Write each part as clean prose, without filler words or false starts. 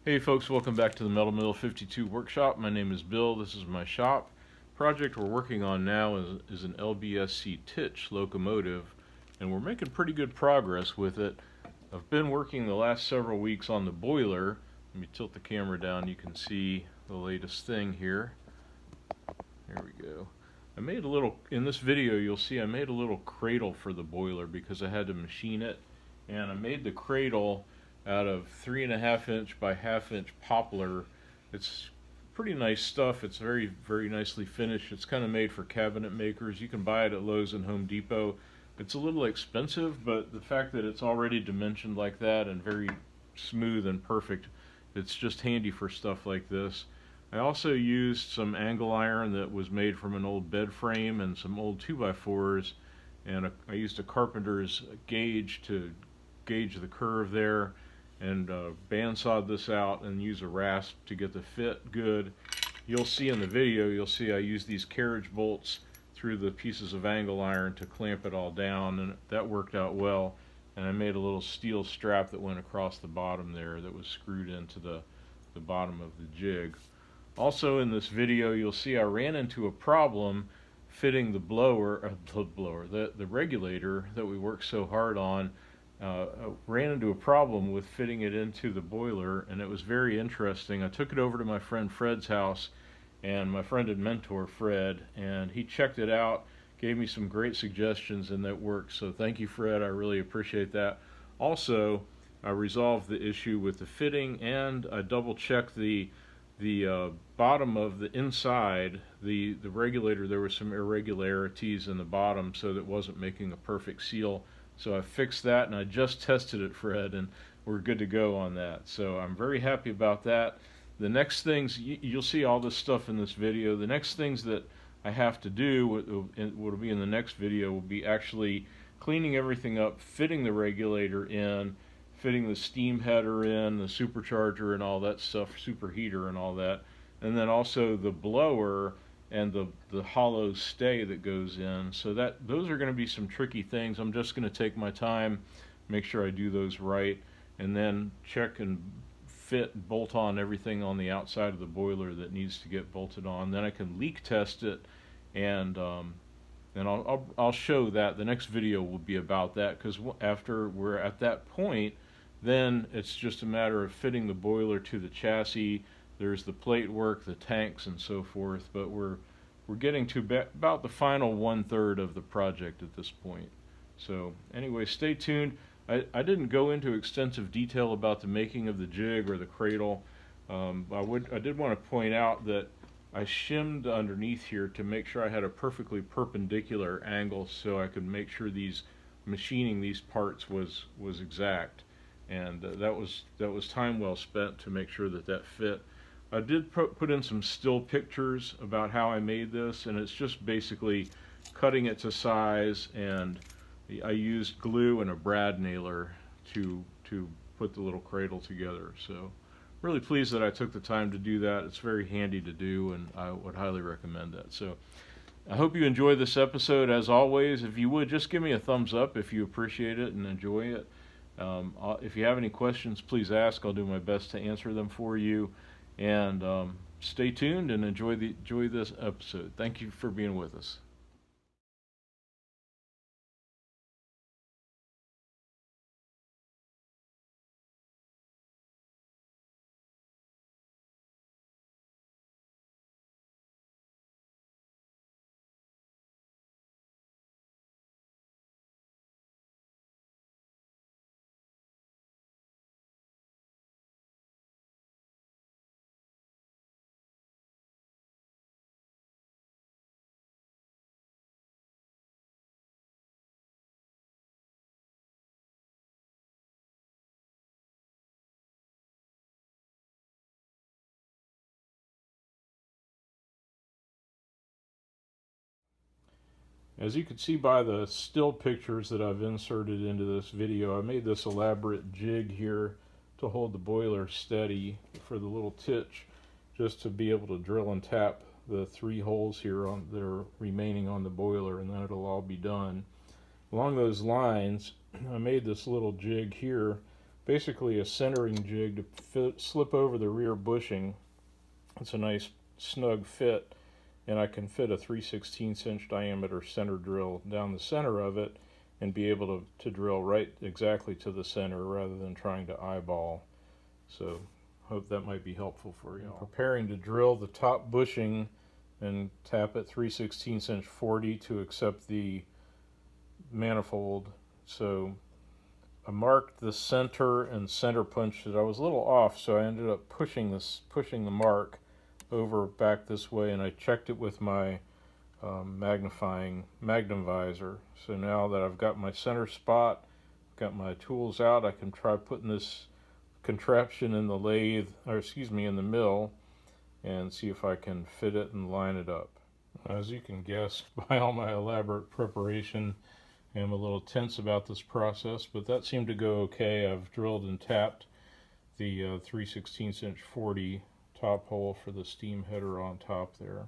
Hey folks, welcome back to the Metal Mill 52 workshop. My name is Bill. This is my shop. Project we're working on now is an LBSC Tich locomotive, and we're making pretty good progress with it. I've been working the last several weeks on the boiler. Let me tilt the camera down. You can see the latest thing here. There we go. I made a little, in this video you'll see I made a little cradle for the boiler because I had to machine it, and I made the cradle out of 3.5 inch by 1/2 inch poplar. It's pretty nice stuff. It's very nicely finished. It's kind of made for cabinet makers. You can buy it at Lowe's and Home Depot. It's a little expensive, but the fact that it's already dimensioned like that and very smooth and perfect, it's just handy for stuff like this. I also used some angle iron that was made from an old bed frame and some old 2x4s, and I used a carpenter's gauge to gauge the curve there, and bandsawed this out and use a rasp to get the fit good. You'll see in the video, you'll see I use these carriage bolts through the pieces of angle iron to clamp it all down, and that worked out well. And I made a little steel strap that went across the bottom there that was screwed into the bottom of the jig. Also in this video you'll see I ran into a problem fitting the the regulator that we worked so hard on. Ran into a problem with fitting it into the boiler, and it was very interesting. I took it over to my friend Fred's house, and my friend and mentor Fred, and he checked it out, gave me some great suggestions, and that worked. So thank you, Fred. I really appreciate that. Also, I resolved the issue with the fitting, and I double checked the bottom of the inside, the regulator. There were some irregularities in the bottom, so that it wasn't making a perfect seal. So I fixed that, and I just tested it, Fred, and we're good to go on that. So I'm very happy about that. The next things, you'll see all this stuff in this video. The next things that I have to do, what will be in the next video, will be actually cleaning everything up, fitting the regulator in, fitting the steam header in, the supercharger and all that stuff, superheater and all that, and then also the blower and the hollow stay that goes in. So those are going to be some tricky things. I'm just going to take my time, make sure I do those right, and then check and fit, bolt on everything on the outside of the boiler that needs to get bolted on. Then I can leak test it, and I'll show that. The next video will be about that, because after we're at that point, then it's just a matter of fitting the boiler to the chassis. There's the plate work, the tanks, and so forth, but we're getting to about the final 1/3 of the project at this point. So anyway, stay tuned. I didn't go into extensive detail about the making of the jig or the cradle. I did want to point out that I shimmed underneath here to make sure I had a perfectly perpendicular angle, so I could make sure machining these parts was exact, and that was time well spent to make sure that fit. I did put in some still pictures about how I made this, and it's just basically cutting it to size, and I used glue and a brad nailer to put the little cradle together. So really pleased that I took the time to do that. It's very handy to do, and I would highly recommend that. So I hope you enjoy this episode. As always, if you would, just give me a thumbs up if you appreciate it and enjoy it. If you have any questions, please ask. I'll do my best to answer them for you. And stay tuned and enjoy this episode. Thank you for being with us. As you can see by the still pictures that I've inserted into this video, I made this elaborate jig here to hold the boiler steady for the little titch, just to be able to drill and tap the 3 holes here that are remaining on the boiler, and then it'll all be done. Along those lines, I made this little jig here basically a centering jig to slip over the rear bushing. It's a nice snug fit, and I can fit a 3/16 inch diameter center drill down the center of it and be able to drill right exactly to the center rather than trying to eyeball. So hope that might be helpful for you. Preparing to drill the top bushing and tap at 3/16 inch 40 to accept the manifold. So I marked the center and center punched it. I was a little off, so I ended up pushing the mark over back this way, and I checked it with my magnum visor. So now that I've got my center spot, got my tools out, I can try putting this contraption in the lathe, or excuse me, in the mill, and see if I can fit it and line it up. As you can guess by all my elaborate preparation, I'm a little tense about this process, but that seemed to go okay. I've drilled and tapped the 3/16 inch 40 top hole for the steam header on top there.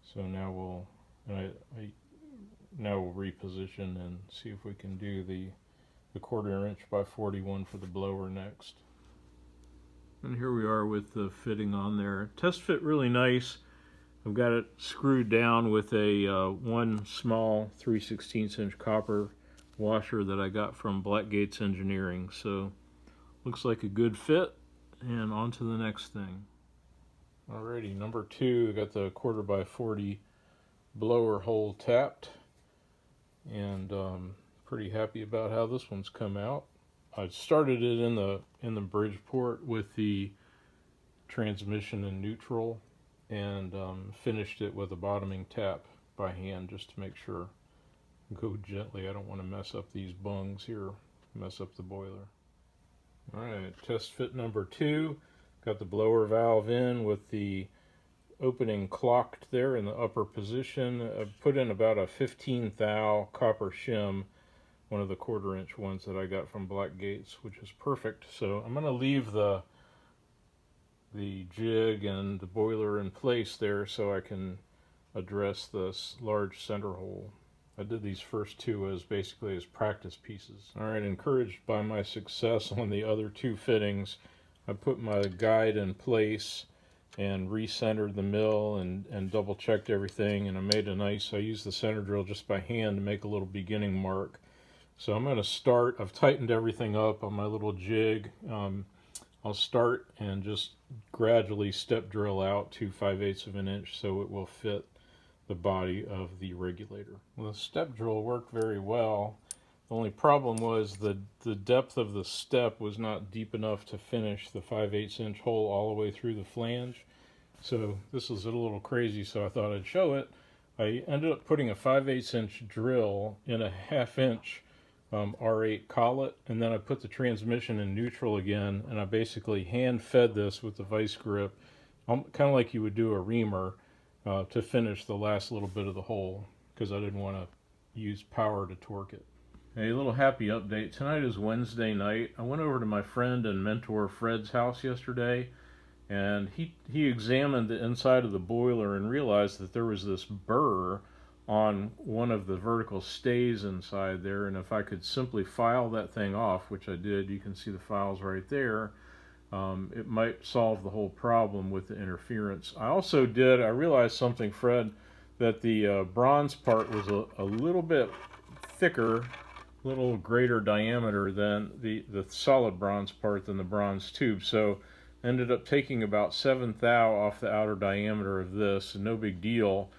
So now we'll reposition and see if we can do the 1/4 inch by 41 for the blower next. And here we are with the fitting on there. Test fit really nice. I've got it screwed down with a one small 3/16 inch copper washer that I got from Blackgates Engineering. So looks like a good fit, and on to the next thing. Alrighty, number 2, I got the 1/4 by 40 blower hole tapped, and pretty happy about how this one's come out. I started it in the Bridgeport with the transmission in neutral, and finished it with a bottoming tap by hand just to make sure. Go gently, I don't want to mess up these bungs here, mess up the boiler. Alright, test fit number 2. Got the blower valve in with the opening clocked there in the upper position. I put in about a 15 thou copper shim, one of the 1/4 inch ones that I got from Blackgates, which is perfect. So I'm going to leave the jig and the boiler in place there so I can address this large center hole. I did these first 2 as basically as practice pieces. Alright, encouraged by my success on the other 2 fittings, I put my guide in place and recentered the mill and double checked everything, and I used the center drill just by hand to make a little beginning mark. So I'm going to start. I've tightened everything up on my little jig. I'll start and just gradually step drill out to 5/8 of an inch so it will fit the body of the regulator. Well, the step drill worked very well. The only problem was the depth of the step was not deep enough to finish the 5/8 inch hole all the way through the flange. So this was a little crazy, so I thought I'd show it. I ended up putting a 5/8 inch drill in a 1/2 inch R8 collet, and then I put the transmission in neutral again, and I basically hand fed this with the vice grip, kind of like you would do a reamer, to finish the last little bit of the hole, because I didn't want to use power to torque it. A little happy update. Tonight is Wednesday night. I went over to my friend and mentor Fred's house yesterday, and he examined the inside of the boiler and realized that there was this burr on one of the vertical stays inside there, and if I could simply file that thing off, which I did, you can see the files right there, it might solve the whole problem with the interference. I realized something, Fred, that the bronze part was a little bit thicker, a little greater diameter than the solid bronze part than the bronze tube, so ended up taking about 7 thou off the outer diameter of this, and no big deal,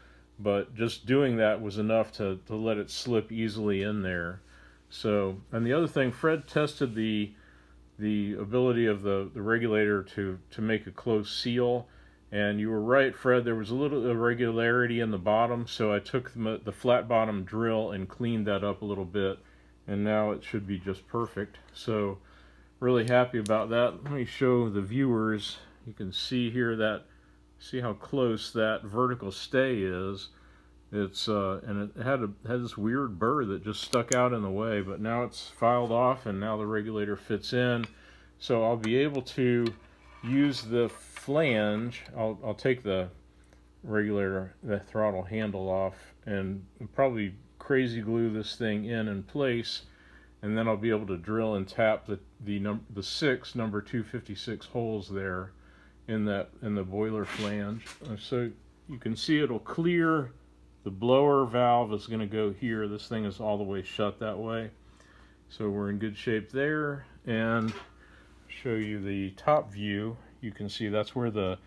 but just doing that was enough to let it slip easily in there. So, and the other thing, Fred tested the ability of the regulator to make a close seal, and you were right, Fred, there was a little irregularity in the bottom, so I took the flat bottom drill and cleaned that up a little bit, and now it should be just perfect. So really happy about that. Let me show the viewers. You can see here see how close that vertical stay is. It's and it had this weird burr that just stuck out in the way, but now it's filed off, and now the regulator fits in. So I'll be able to use the flange. I'll take the regulator, the throttle handle off, and probably crazy glue this thing in place, and then I'll be able to drill and tap the 6 number 256 holes there in the boiler flange. So you can see it'll clear. The blower valve is going to go here. This thing is all the way shut that way, so we're in good shape there. And show you the top view. You can see that's where the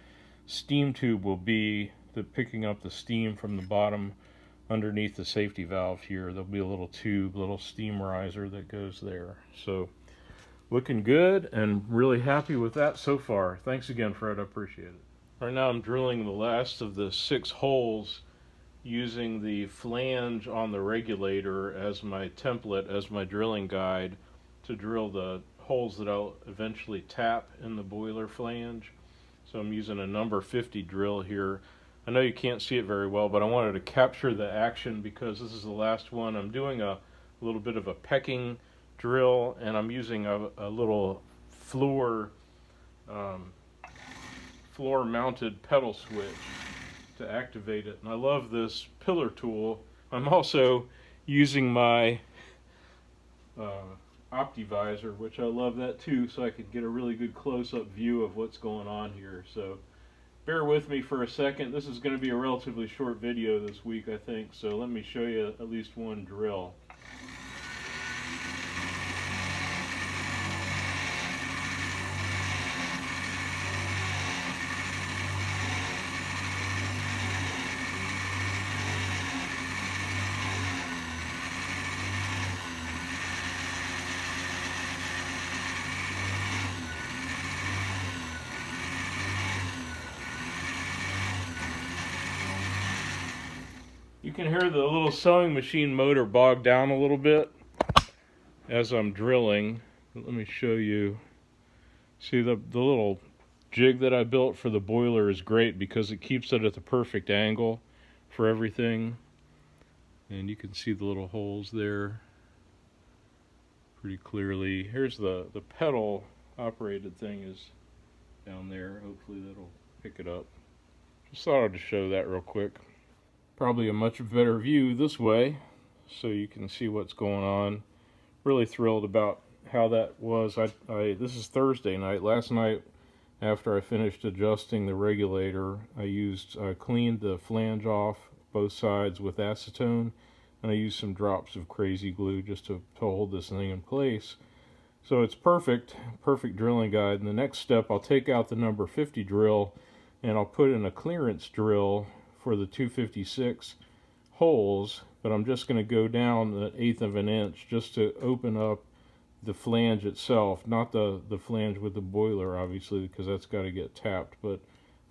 steam tube will be, picking up the steam from the bottom underneath the safety valve here. There'll be a little tube, little steam riser that goes there. So looking good and really happy with that so far. Thanks again, Fred, I appreciate it. Right now I'm drilling the last of the 6 holes using the flange on the regulator as my template, as my drilling guide, to drill the holes that I'll eventually tap in the boiler flange. So I'm using a number 50 drill here. I know you can't see it very well, but I wanted to capture the action because this is the last one. I'm doing a little bit of a pecking drill, and I'm using a little floor mounted pedal switch to activate it. And I love this pillar tool. I'm also using my Optivisor, which I love that too, so I could get a really good close-up view of what's going on here. So bear with me for a second. This is going to be a relatively short video this week, I think, so let me show you at least one drill. You can hear the little sewing machine motor bog down a little bit as I'm drilling. Let me show you. See, the little jig that I built for the boiler is great because it keeps it at the perfect angle for everything. And you can see the little holes there pretty clearly. Here's the pedal operated thing is down there. Hopefully that'll pick it up. Just thought I'd show that real quick. Probably a much better view this way, so you can see what's going on. Really thrilled about how that was. This is Thursday night. Last night, after I finished adjusting the regulator, I cleaned the flange off both sides with acetone, and I used some drops of crazy glue just to hold this thing in place. So it's perfect drilling guide. And the next step, I'll take out the number 50 drill, and I'll put in a clearance drill for the 256 holes, but I'm just going to go down an 1/8 of an inch just to open up the flange itself, not the flange with the boiler, obviously, because that's got to get tapped, and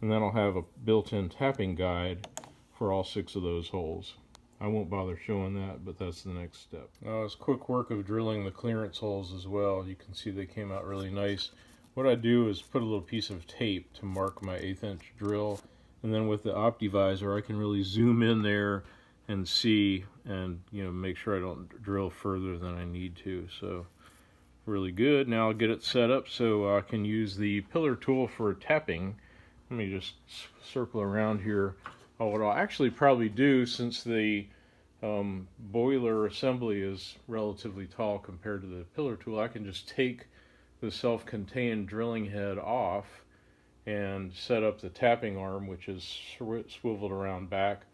then I'll have a built-in tapping guide for all 6 of those holes. I won't bother showing that, but that's the next step. Now it's quick work of drilling the clearance holes as well. You can see they came out really nice. What I do is put a little piece of tape to mark my 1/8 inch drill, and then with the Optivisor I can really zoom in there and see, and make sure I don't drill further than I need to. So really good. Now I'll get it set up so I can use the pillar tool for tapping. Let me just circle around here. What I'll actually probably do, since the boiler assembly is relatively tall compared to the pillar tool, I can just take the self-contained drilling head off and set up the tapping arm, which is swiveled around back,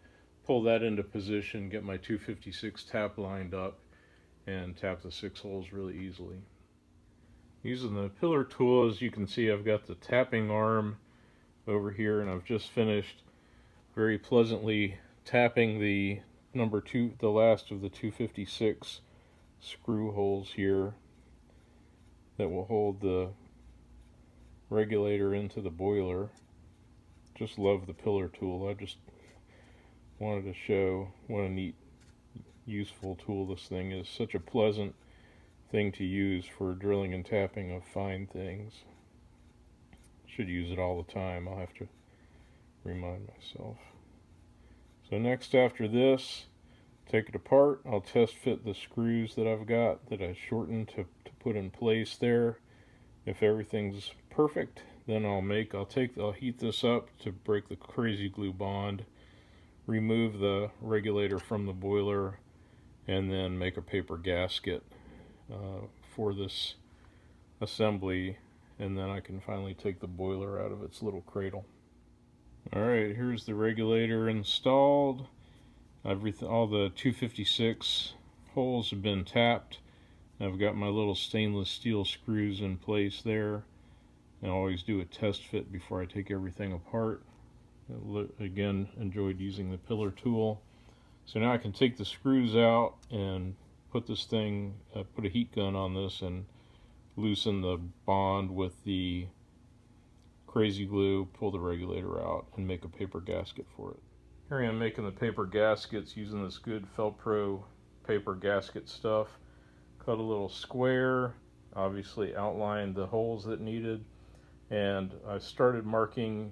pull that into position, get my 256 tap lined up, and tap the 6 holes really easily. Using the pillar tool, as you can see, I've got the tapping arm over here, and I've just finished very pleasantly tapping the the last of the 256 screw holes here that will hold the regulator into the boiler. Just love the pillar tool. I just wanted to show what a neat, useful tool this thing is. Such a pleasant thing to use for drilling and tapping of fine things. Should use it all the time. I'll have to remind myself. So next, after this, take it apart. I'll test fit the screws that I've got that I shortened to put in place there. If everything's perfect, then I'll heat this up to break the crazy glue bond, remove the regulator from the boiler, and then make a paper gasket for this assembly, and then I can finally take the boiler out of its little cradle. Alright, here's the regulator installed. All the 256 holes have been tapped. I've got my little stainless steel screws in place there. I always do a test fit before I take everything apart. Again, enjoyed using the pillar tool. So now I can take the screws out and put this thing, put a heat gun on this and loosen the bond with the crazy glue, pull the regulator out, and make a paper gasket for it. Here I am making the paper gaskets using this good Felpro paper gasket stuff. Cut a little square, obviously outlined the holes that needed, and I started marking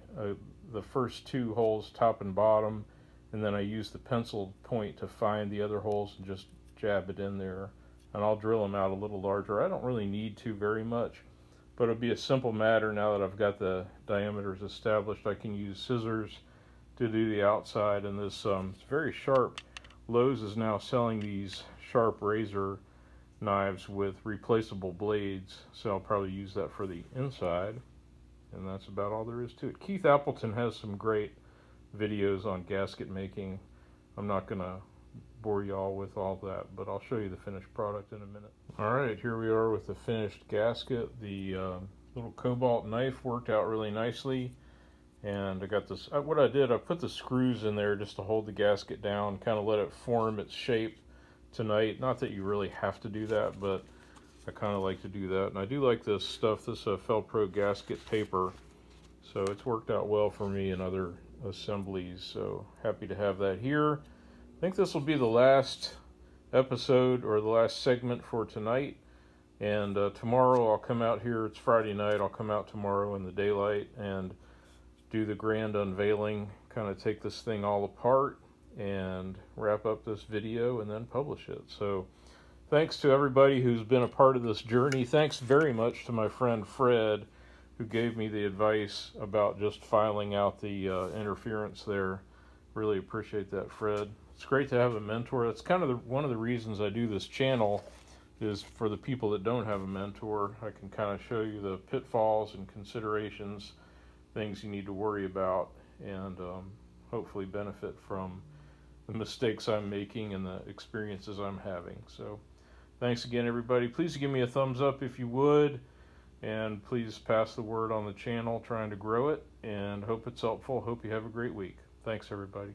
the first two holes, top and bottom, and then I used the pencil point to find the other holes and just jab it in there. And I'll drill them out a little larger. I don't really need to very much, but it'll be a simple matter now that I've got the diameters established. I can use scissors to do the outside, and this it's very sharp. Lowe's is now selling these sharp razor knives with replaceable blades, so I'll probably use that for the inside, and that's about all there is to it. Keith Appleton has some great videos on gasket making. I'm not going to bore y'all with all that, but I'll show you the finished product in a minute. Alright, here we are with the finished gasket. The little cobalt knife worked out really nicely, and I got this, what I did, I put the screws in there just to hold the gasket down, kind of let it form its shape tonight. Not that you really have to do that, but I kind of like to do that. And I do like this stuff, this Felpro gasket paper, so it's worked out well for me in other assemblies, so happy to have that here. I think this will be the last episode or the last segment for tonight, and tomorrow I'll come out here. It's Friday night. I'll come out tomorrow in the daylight and do the grand unveiling, kind of take this thing all apart and wrap up this video and then publish it. So thanks to everybody who's been a part of this journey. Thanks very much to my friend Fred, who gave me the advice about just filing out the interference there. Really appreciate that, Fred. It's great to have a mentor. That's kind of one of the reasons I do this channel, is for the people that don't have a mentor. I can kind of show you the pitfalls and considerations, things you need to worry about, and hopefully benefit from the mistakes I'm making and the experiences I'm having. So thanks again, everybody. Please give me a thumbs up if you would, and please pass the word on the channel, trying to grow it, and hope it's helpful. Hope you have a great week. Thanks, everybody.